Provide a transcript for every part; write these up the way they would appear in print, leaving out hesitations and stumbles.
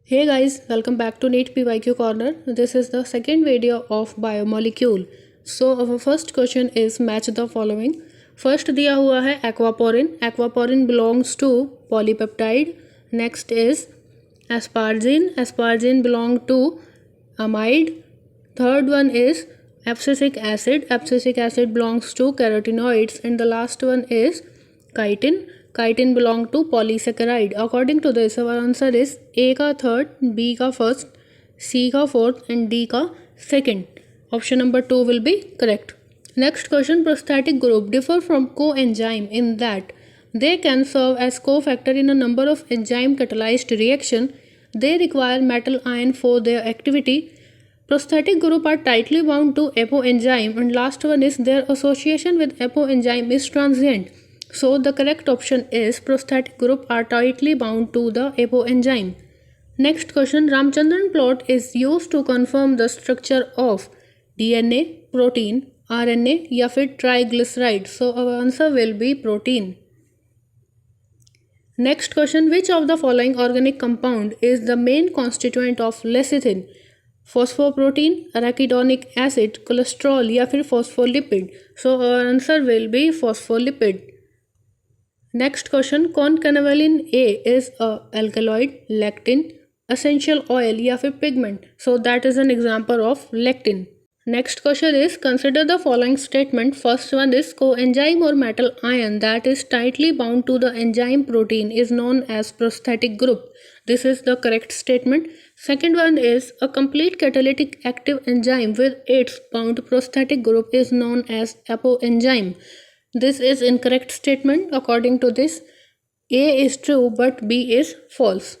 Hey guys, welcome back to NEET PYQ Corner. This is the second video of biomolecule. So our first question is match the following. First दिया हुआ है aquaporin. Aquaporin belongs to polypeptide. Next is asparagine. Asparagine belong to amide. Third one is abscisic acid. Abscisic acid belongs to carotenoids. And the last one is chitin. Chitin belong to polysaccharide. According to this, our answer is A का third, B का first, C का fourth and D का second. Option number 2 will be correct. Next question, prosthetic group differ from coenzyme in that they can serve as cofactor in a number of enzyme catalyzed reaction. They require metal ion for their activity. Prosthetic group are tightly bound to apoenzyme, and last one is their association with apoenzyme is transient. So the correct option is prosthetic group are tightly bound to the apoenzyme. Next question, Ramachandran plot is used to confirm the structure of DNA, protein, RNA या फिर triglyceride. So our answer will be protein. Next question, which of the following organic compound is the main constituent of lecithin? Phosphoprotein, arachidonic acid, cholesterol या फिर phospholipid. So our answer will be phospholipid. Next question, concanavalin A is a alkaloid, lectin, essential oil या फिर pigment. So that is an example of lectin. Next question is, consider the following statement. First one is coenzyme or metal ion that is tightly bound to the enzyme protein is known as prosthetic group. This is the correct statement. Second one is a complete catalytic active enzyme with its bound prosthetic group is known as apoenzyme. This is incorrect statement. According to this, A is true but B is false.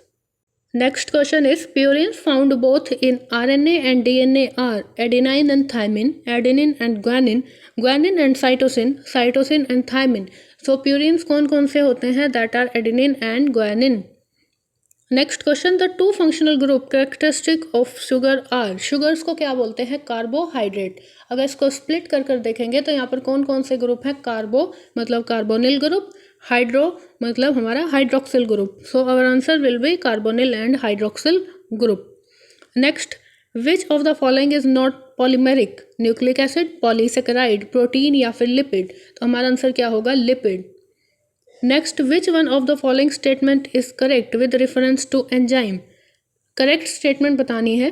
Next question is, purines found both in RNA and DNA are adenine and thymine, adenine and guanine, guanine and cytosine, cytosine and thymine. So purines कौन कौन से होते हैं? That are adenine and guanine. Next question, the two functional group characteristic of sugar are. Sugars को क्या बोलते हैं? Carbohydrate. अगर इसको स्प्लिट कर कर देखेंगे तो यहाँ पर कौन कौन से ग्रुप हैं? कार्बो मतलब कार्बोनिल ग्रुप, हाइड्रो मतलब हमारा hydroxyl group. So our answer will be carbonyl and hydroxyl group. Next, which of the following is not polymeric? Nucleic acid, polysaccharide, protein या फिर लिपिड. तो हमारा आंसर क्या होगा? Lipid. Next, which one of the following statement is correct with reference to enzyme? Correct statement बतानी है.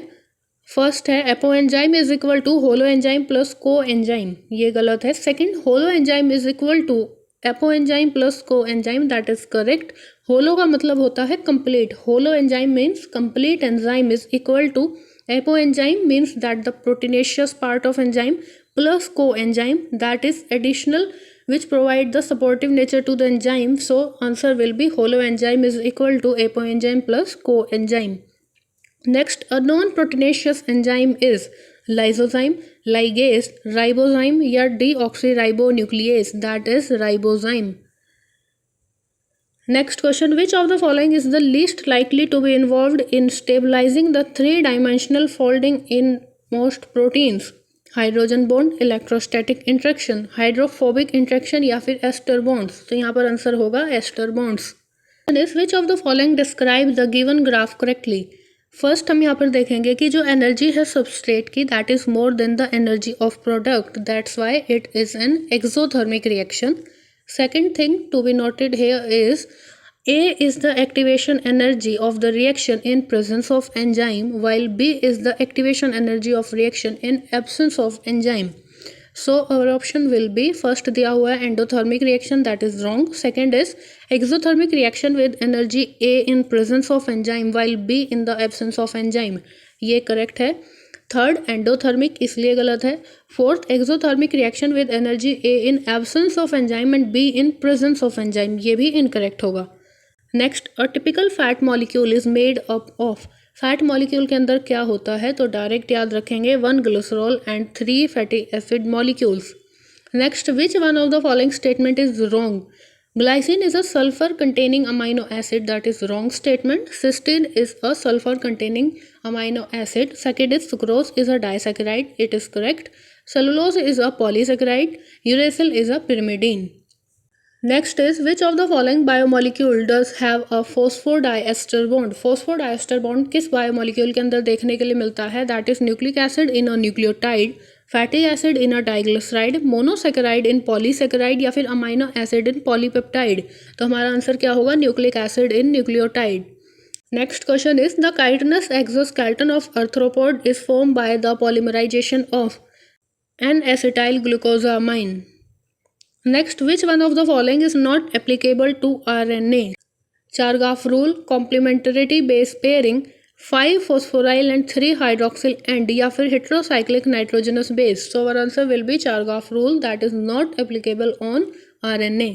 First है apo enzyme is equal to holo enzyme plus को एंजाइम, ये गलत है. Second, holo enzyme is equal to apoenzyme plus को enzyme, that is correct. Holo का मतलब होता है complete. Holoenzyme means complete enzyme is equal to apoenzyme means that the proteinaceous part of enzyme plus को enzyme, that is additional which provide the supportive nature to the enzyme. So answer will be holoenzyme is equal to apoenzyme plus coenzyme. Next, a non-proteinaceous enzyme is lysozyme, ligase, ribozyme या deoxyribonuclease, that is ribozyme. Next question, which of the following is the least likely to be involved in stabilizing the three-dimensional folding in most proteins? Hydrogen bond, electrostatic interaction, hydrophobic interaction या फिर ester bonds. तो यहाँ पर answer होगा ester bonds. Which of the following describe the given graph correctly? First हम यहाँ पर देखेंगे कि जो एनर्जी है सबस्ट्रेट की that is more than the energy of product, that's why it is an exothermic reaction. Second thing to be noted here is A is the activation energy of the reaction in presence of enzyme, while B is the activation energy of reaction in absence of enzyme. So our option will be first दिया हुआ है endothermic reaction, that is wrong. Second is exothermic reaction with energy A in presence of enzyme while B in the absence of enzyme, ये correct है. Third endothermic इसलिए गलत है. Fourth exothermic reaction with energy A in absence of enzyme and B in presence of enzyme, ये भी incorrect होगा. Next, a typical fat molecule is made up of. Fat molecule के अंदर क्या होता है? तो डायरेक्ट याद रखेंगे 1 glycerol and 3 fatty acid molecules. Next, which one of the following statement is wrong? Glycine is a sulphur containing amino acid, that is wrong statement. Cysteine is a sulphur containing amino acid. Second is sucrose is a disaccharide, it is correct. Cellulose is a polysaccharide. Uracil is a pyrimidine. Next is which of the following biomolecule does have a phosphodiester bond. Phosphodiester bond किस biomolecule के अंदर देखने के लिए मिलता है? That is nucleic acid in a nucleotide, fatty acid in a diglyceride, monosaccharide in polysaccharide या फिर अमाइनो एसिड इन पॉलीपेप्टाइड। तो हमारा आंसर क्या होगा? Nucleic acid in nucleotide. Next question is the chitinous exoskeleton of arthropod is formed by the polymerization of N-acetyl glucosamine. Next, which one of the following is not applicable to RNA? Chargaff rule, complementarity base pairing, 5 phosphoryl and 3 hydroxyl end या फिर heterocyclic nitrogenous base. So our answer will be Chargaff rule, that is not applicable on RNA.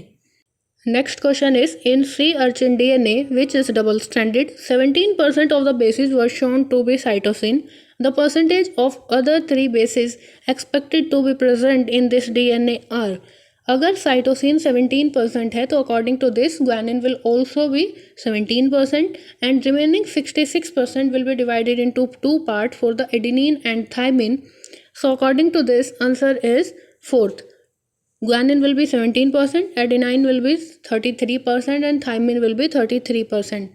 Next question is in sea urchin DNA, which is double-stranded, 17% of the bases were shown to be cytosine. The percentage of other 3 bases expected to be present in this DNA are. अगर cytosine 17% है तो according to this guanine will also be 17% and remaining 66% will be divided into 2 part for the adenine and thymine. So according to this answer is fourth. Guanine will be 17%, adenine will be 33% and thymine will be 33%.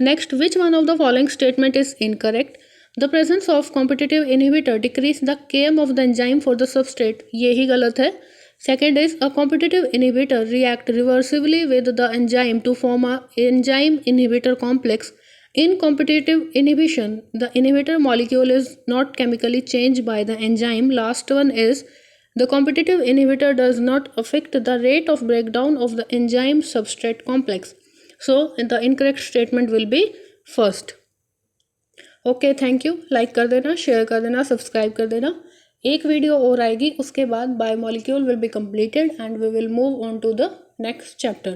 Next, which one of the following statement is incorrect? The presence of competitive inhibitor decrease the km of the enzyme for the substrate. यही गलत है. Second is a competitive inhibitor react reversibly with the enzyme to form a enzyme inhibitor complex. In competitive inhibition, the inhibitor molecule is not chemically changed by the enzyme. Last one is the competitive inhibitor does not affect the rate of breakdown of the enzyme substrate complex. So the incorrect statement will be first. Okay thank you. Like कर देना, share कर देना, subscribe कर देना. एक video और आएगी, उसके बाद biomolecule will be completed and we will move on to the next chapter.